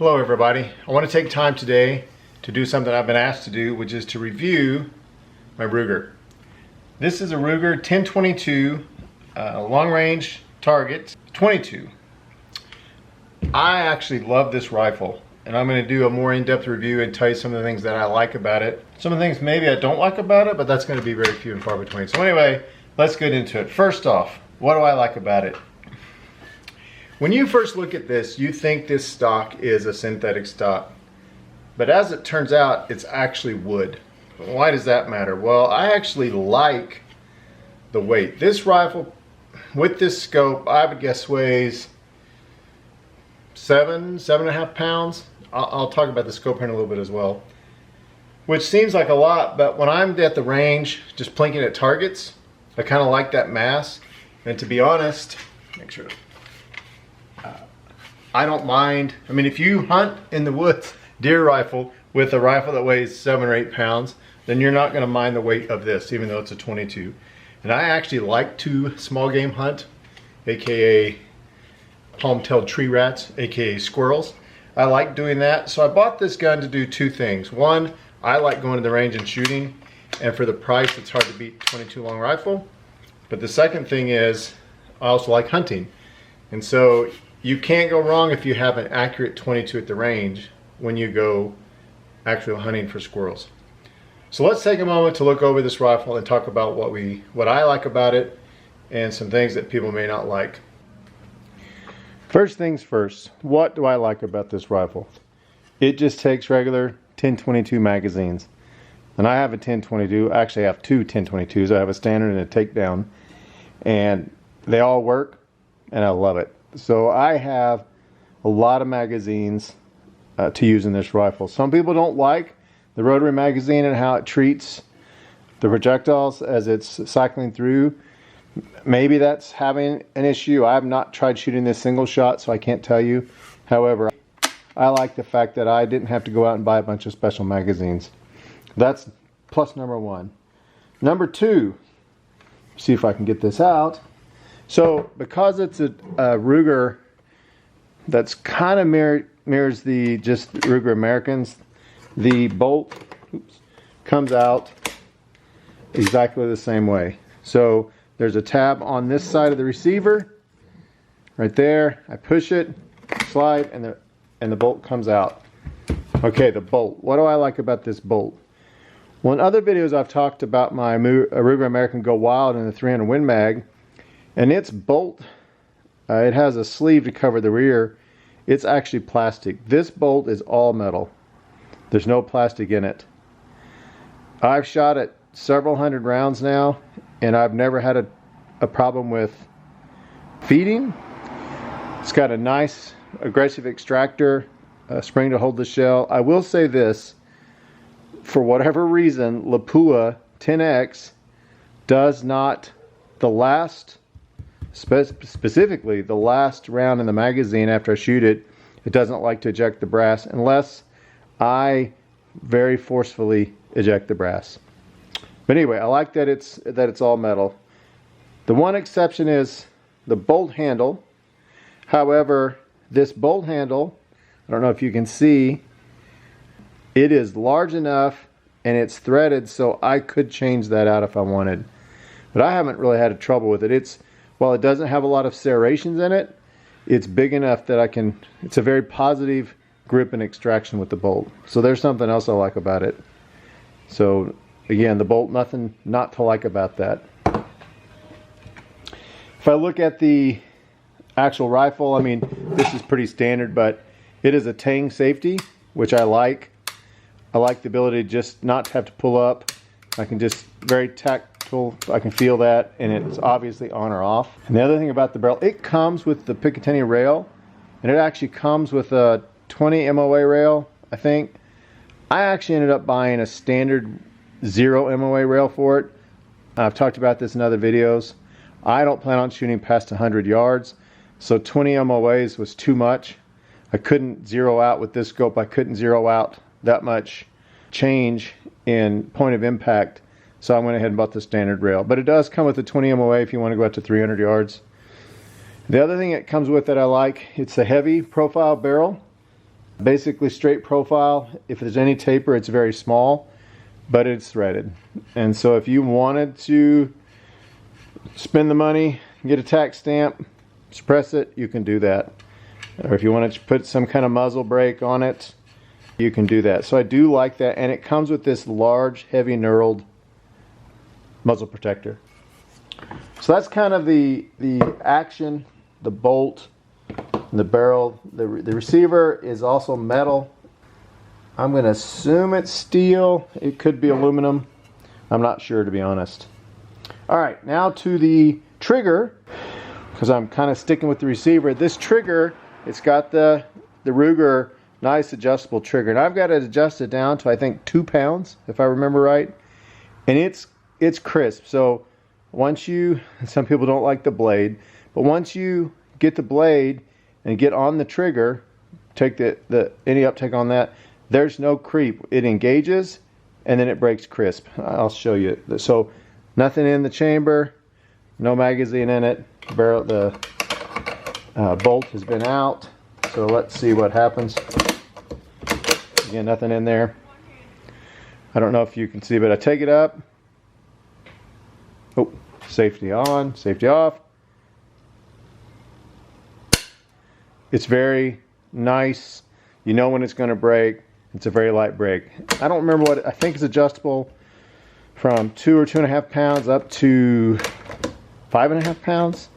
Hello everybody. I want to take time today to do something I've been asked to do, which is to review my Ruger. This is a Ruger 1022 long range target 22. I actually love this rifle and I'm going to do a more in-depth review and tell you some of the things that I like about it. Some of the things maybe I don't like about it, but that's going to be very few and far between. So anyway, let's get into it. First off, what do I like about it? When you first look at this, you think this stock is a synthetic stock. But as it turns out, it's actually wood. Why does that matter? Well, I actually like the weight. This rifle, with this scope, I would guess weighs 7.5 pounds. I'll talk about the scope here in a little bit as well. Which seems like a lot, but when I'm at the range, just plinking at targets, I kind of like that mass. And to be honest, make sure I don't mind. I mean, if you hunt in the woods deer rifle with a rifle that weighs 7 or 8 pounds, then you're not going to mind the weight of this, even though it's a 22. And I actually like to small game hunt, aka palm-tailed tree rats, aka squirrels. I like doing that. So I bought this gun to do two things. One, I like going to the range and shooting, and for the price, it's hard to beat 22 long rifle. But the second thing is, I also like hunting. And so you can't go wrong if you have an accurate 22 at the range when you go actually hunting for squirrels. So let's take a moment to look over this rifle and talk about what I like about it and some things that people may not like. First things first, what do I like about this rifle? It just takes regular 1022 magazines. And I have a 1022, actually I have two 1022s. I have a standard and a takedown. And they all work and I love it. So I have a lot of magazines to use in this rifle. Some people don't like the rotary magazine and how it treats the projectiles as it's cycling through. Maybe that's having an issue. I have not tried shooting this single shot, so I can't tell you. However, I like the fact that I didn't have to go out and buy a bunch of special magazines. That's plus number one. Number two, see if I can get this out. So because it's a Ruger that's kind of mirrors the just Ruger Americans, the bolt comes out exactly the same way. So there's a tab on this side of the receiver, right there. I push it, slide, and the bolt comes out. Okay, the bolt. What do I like about this bolt? Well, in other videos I've talked about my Ruger American Go Wild and the 300 Win Mag. And its bolt, it has a sleeve to cover the rear. It's actually plastic. This bolt is all metal. There's no plastic in it. I've shot it several hundred rounds now, and I've never had a problem with feeding. It's got a nice aggressive extractor, spring to hold the shell. I will say this, for whatever reason, Lapua 10X does not, specifically the last round in the magazine after I shoot it, it doesn't like to eject the brass unless I very forcefully eject the brass. But anyway, I like that it's all metal. The one exception is the bolt handle. However, this bolt handle, I don't know if you can see, it is large enough and it's threaded so I could change that out if I wanted. But I haven't really had a trouble with it. While it doesn't have a lot of serrations in it, it's big enough that it's a very positive grip and extraction with the bolt. So there's something else I like about it. So again, the bolt, nothing not to like about that. If I look at the actual rifle, I mean, this is pretty standard, but it is a Tang safety, which I like. I like the ability just not to have to pull up. I can just very tactile, I can feel that, and it's obviously on or off. And the other thing about the barrel, it comes with the Picatinny rail, and it actually comes with a 20 MOA rail, I think. I actually ended up buying a standard 0 MOA rail for it. I've talked about this in other videos. I don't plan on shooting past 100 yards, so 20 MOAs was too much. I couldn't zero out with this scope. I couldn't zero out that much change in point of impact, so I went ahead and bought the standard rail. But it does come with a 20 MOA if you want to go out to 300 yards. The other thing it comes with that I like, it's a heavy profile barrel. Basically straight profile. If there's any taper, it's very small, but it's threaded. And so if you wanted to spend the money, get a tack stamp, suppress it, you can do that. Or if you want to put some kind of muzzle brake on it, you can do that. So I do like that, and it comes with this large, heavy knurled muzzle protector. So that's kind of the action, the bolt, and the barrel. The receiver is also metal. I'm going to assume it's steel. It could be aluminum. I'm not sure, to be honest. All right, now to the trigger, because I'm kind of sticking with the receiver. This trigger, it's got the Ruger nice adjustable trigger, and I've got it adjusted down to, I think, 2 pounds, if I remember right, and it's crisp. So once you, some people don't like the blade, but once you get the blade and get on the trigger, take any uptake on that, there's no creep. It engages and then it breaks crisp. I'll show you. So nothing in the chamber, no magazine in it. The bolt has been out. So let's see what happens. Again, nothing in there. I don't know if you can see, but I take it up. Oh, safety on, safety off. It's very nice. You know when it's going to break. It's a very light break. I don't remember what, I think it's adjustable from 2 or 2.5 pounds up to 5.5 pounds.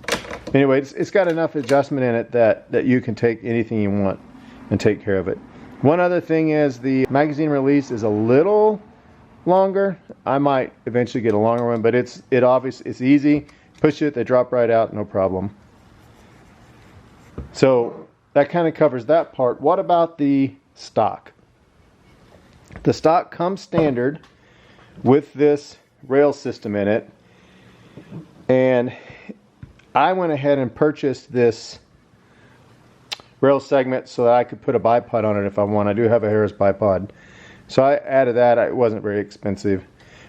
Anyway, it's got enough adjustment in it that you can take anything you want and take care of it. One other thing is the magazine release is a little longer. I might eventually get a longer one, but it's easy. Push it, they drop right out, no problem. So that kind of covers that part. What about the stock? The stock comes standard with this rail system in it, and I went ahead and purchased this rail segment so that I could put a bipod on it if I want. I do have a Harris bipod. So I added that. It wasn't very expensive.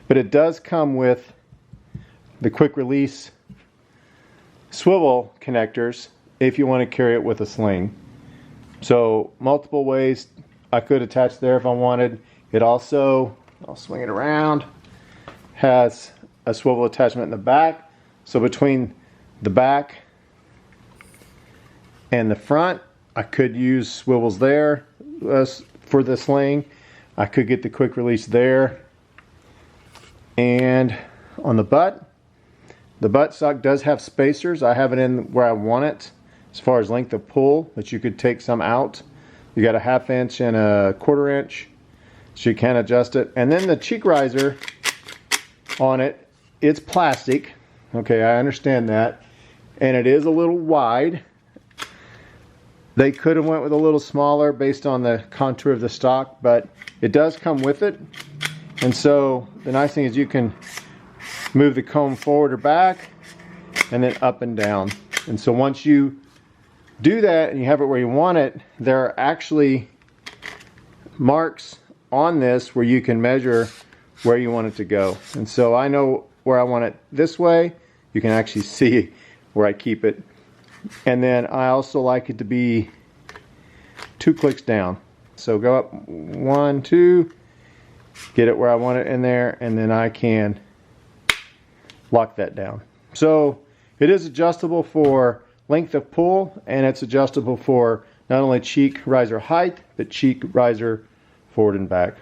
But it does come with the quick release swivel connectors if you want to carry it with a sling. So multiple ways I could attach there if I wanted. It also, I'll swing it around, has a swivel attachment in the back. So between the back and the front, I could use swivels there for the sling. I could get the quick release there. And on the butt stock does have spacers. I have it in where I want it as far as length of pull, but you could take some out. You got a 1/2 inch and a 1/4 inch, so you can adjust it. And then the cheek riser on it, it's plastic. Okay, I understand that. And it is a little wide. They could have went with a little smaller based on the contour of the stock, but it does come with it. And so the nice thing is you can move the comb forward or back and then up and down. And so once you do that and you have it where you want it, there are actually marks on this where you can measure where you want it to go. And so I know where I want it this way. You can actually see where I keep it. And then I also like it to be 2 clicks down. So go up 1, 2, get it where I want it in there, and then I can lock that down. So it is adjustable for length of pull, and it's adjustable for not only cheek riser height, but cheek riser forward and back.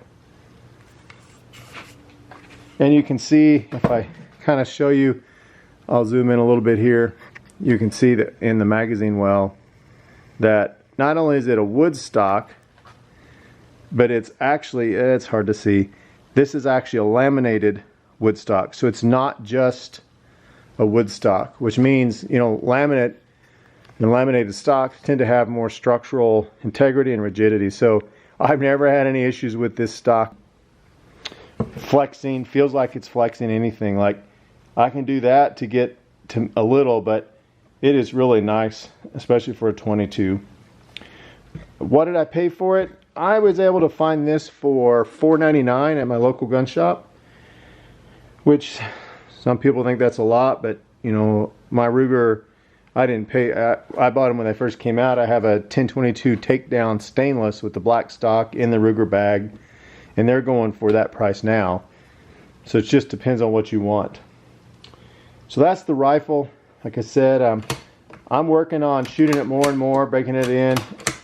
And you can see, if I kind of show you, I'll zoom in a little bit here. You can see that in the magazine well that not only is it a wood stock, but it's actually, it's hard to see, this is actually a laminated wood stock. So it's not just a wood stock, which means, you know, laminate and laminated stocks tend to have more structural integrity and rigidity. So I've never had any issues with this stock flexing. Feels like it's flexing anything. Like I can do that to get to a little, but it is really nice, especially for a 22. What did I pay for it? I was able to find this for $4.99 at my local gun shop, which some people think that's a lot, but you know, my Ruger I didn't pay. I bought them when they first came out. I have a 1022 takedown stainless with the black stock in the Ruger bag, and they're going for that price now. So it just depends on what you want. So that's the rifle. Like I said, I'm working on shooting it more and more, breaking it in.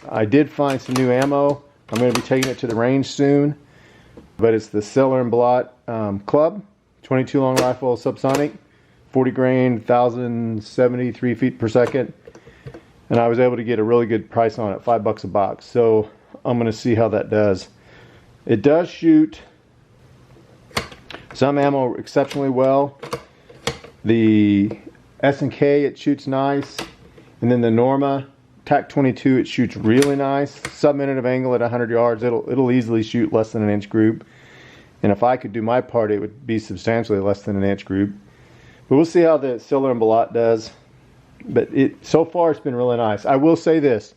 I did find some new ammo. I'm going to be taking it to the range soon, but it's the Siller and Blot Club 22 long rifle subsonic, 40 grain, 1,073 feet per second, and I was able to get a really good price on it, $5 a box. So I'm going to see how that does. It does shoot some ammo exceptionally well. The S&K, it shoots nice, and then the Norma TAC 22, it shoots really nice. Sub-minute of angle at 100 yards. It'll easily shoot less than an inch group. And if I could do my part, it would be substantially less than an inch group. But we'll see how the Siller and Blot does. But so far it's been really nice. I will say this.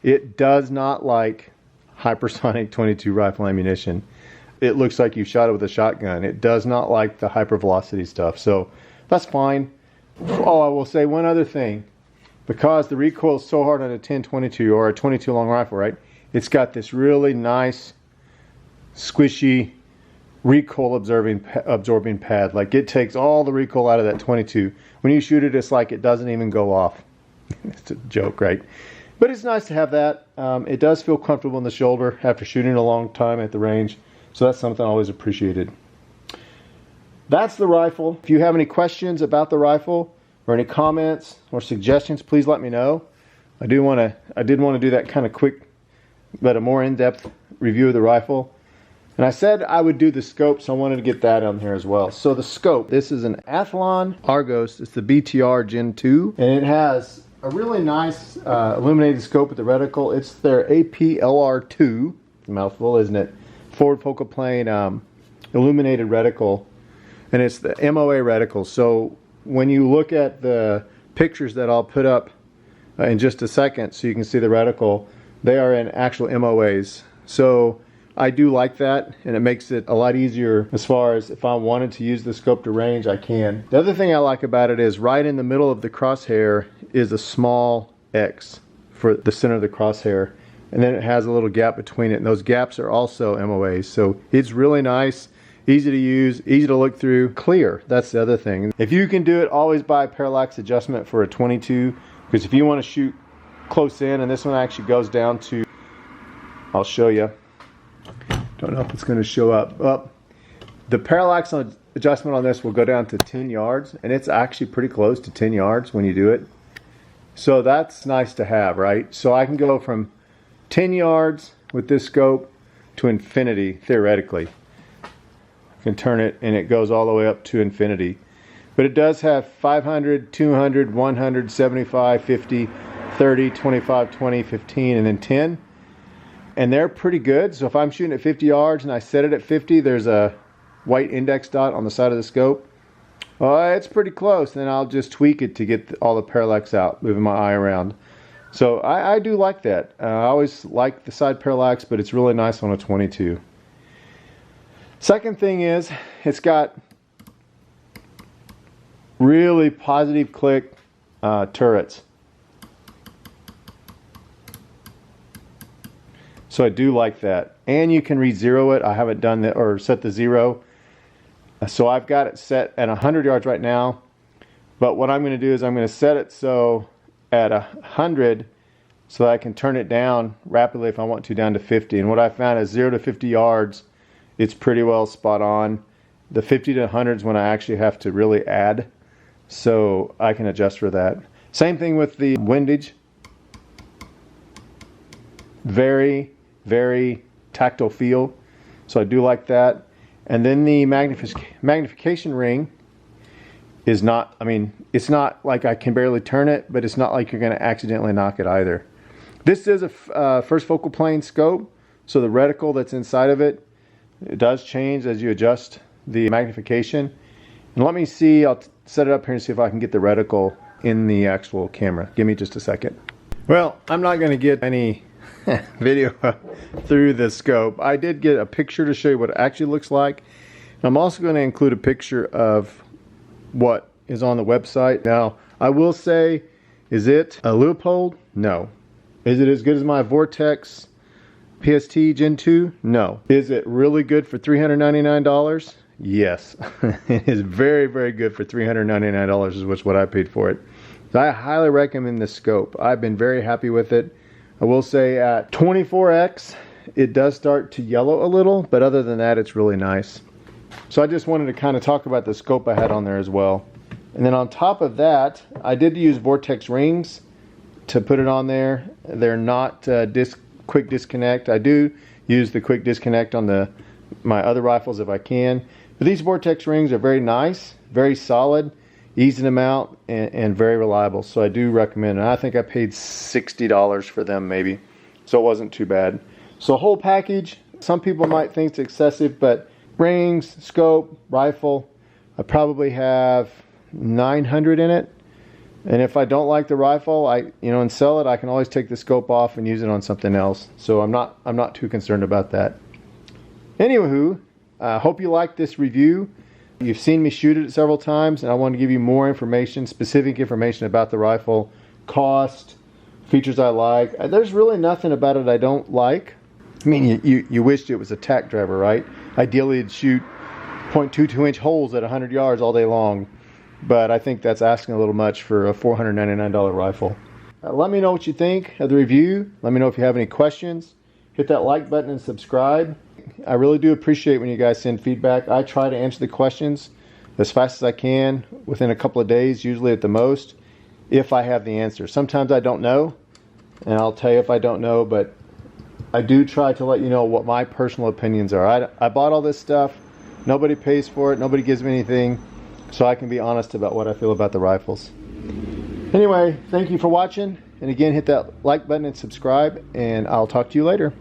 It does not like hypersonic 22 rifle ammunition. It looks like you shot it with a shotgun. It does not like the hypervelocity stuff. So that's fine. Oh, I will say one other thing. Because the recoil is so hard on a 1022 or a 22 long rifle, right? It's got this really nice, squishy recoil absorbing pad. Like it takes all the recoil out of that 22. When you shoot it, it's like it doesn't even go off. It's a joke, right? But it's nice to have that. It does feel comfortable in the shoulder after shooting a long time at the range. So that's something I always appreciated. That's the rifle. If you have any questions about the rifle, or any comments or suggestions, please let me know. I did want to do that kind of quick, but a more in-depth review of the rifle. And I said I would do the scope, so I wanted to get that on here as well. So the scope, this is an Athlon Argos. It's the BTR Gen II, and it has a really nice illuminated scope with the reticle. It's their APLR2. It's a mouthful, isn't it? Forward focal plane illuminated reticle, and it's the MOA reticle. So when you look at the pictures that I'll put up in just a second so you can see the reticle, they are in actual MOAs. So I do like that, and it makes it a lot easier as far as if I wanted to use the scope to range, I can. The other thing I like about it is right in the middle of the crosshair is a small X for the center of the crosshair, and then it has a little gap between it, and those gaps are also MOAs. So it's really nice. Easy to use, easy to look through, clear. That's the other thing. If you can do it, always buy a parallax adjustment for a 22, because if you want to shoot close in, and this one actually goes down to, I'll show you. Don't know if it's going to show up. The parallax adjustment on this will go down to 10 yards, and it's actually pretty close to 10 yards when you do it. So that's nice to have, right? So I can go from 10 yards with this scope to infinity, theoretically. Can turn it and it goes all the way up to infinity. But it does have 500, 200, 100, 75, 50, 30, 25, 20, 15, and then 10. And they're pretty good. So if I'm shooting at 50 yards and I set it at 50, there's a white index dot on the side of the scope. It's pretty close. Then I'll just tweak it to get all the parallax out, moving my eye around. So I do like that. I always like the side parallax, but it's really nice on a 22. Second thing is, it's got really positive click turrets. So I do like that. And you can re-zero it. I haven't done that or set the zero. So I've got it set at 100 yards right now. But what I'm going to do is I'm going to set it so at 100 so that I can turn it down rapidly if I want to, down to 50. And what I found is 0 to 50 yards, it's pretty well spot on. The 50 to 100 is when I actually have to really add. So I can adjust for that. Same thing with the windage. Very, very tactile feel. So I do like that. And then the magnification ring is not, I mean, it's not like I can barely turn it, but it's not like you're going to accidentally knock it either. This is a first focal plane scope. So the reticle that's inside of it, it does change as you adjust the magnification. And let me see, I'll set it up here and see if I can get the reticle in the actual camera. Give me just a second. Well, I'm not going to get any video through the scope. I did get a picture to show you what it actually looks like. I'm also going to include a picture of what is on the website. Now, I will say Is it a Leupold? No. Is it as good as my Vortex PST Gen II? No. Is it really good for $399? Yes. It is very, very good for $399 is what I paid for it. So I highly recommend this scope. I've been very happy with it. I will say at 24x, it does start to yellow a little, but other than that, it's really nice. So I just wanted to kind of talk about the scope I had on there as well. And then on top of that, I did use Vortex rings to put it on there. They're not quick disconnect. I do use the quick disconnect on my other rifles if I can. But these Vortex rings are very nice, very solid, easy to mount, and very reliable. So I do recommend it. And I think I paid $60 for them maybe. So it wasn't too bad. So whole package, some people might think it's excessive, but rings, scope, rifle, I probably have 900 in it. And if I don't like the rifle, and sell it, I can always take the scope off and use it on something else. So I'm not too concerned about that. Anywho, I hope you liked this review. You've seen me shoot it several times, and I want to give you more information, specific information about the rifle, cost, features I like. There's really nothing about it I don't like. I mean, you wished it was a tack driver, right? Ideally, it'd shoot 0.22-inch holes at 100 yards all day long. But I think that's asking a little much for a $499 rifle. Let me know what you think of the review. Let me know if you have any questions. Hit that like button and subscribe. I really do appreciate when you guys send feedback. I try to answer the questions as fast as I can within a couple of days, usually at the most, if I have the answer. Sometimes I don't know, and I'll tell you if I don't know, but I do try to let you know what my personal opinions are. I bought all this stuff. Nobody pays for it. Nobody gives me anything. So I can be honest about what I feel about the rifles. Anyway, thank you for watching. And again, hit that like button and subscribe. And I'll talk to you later.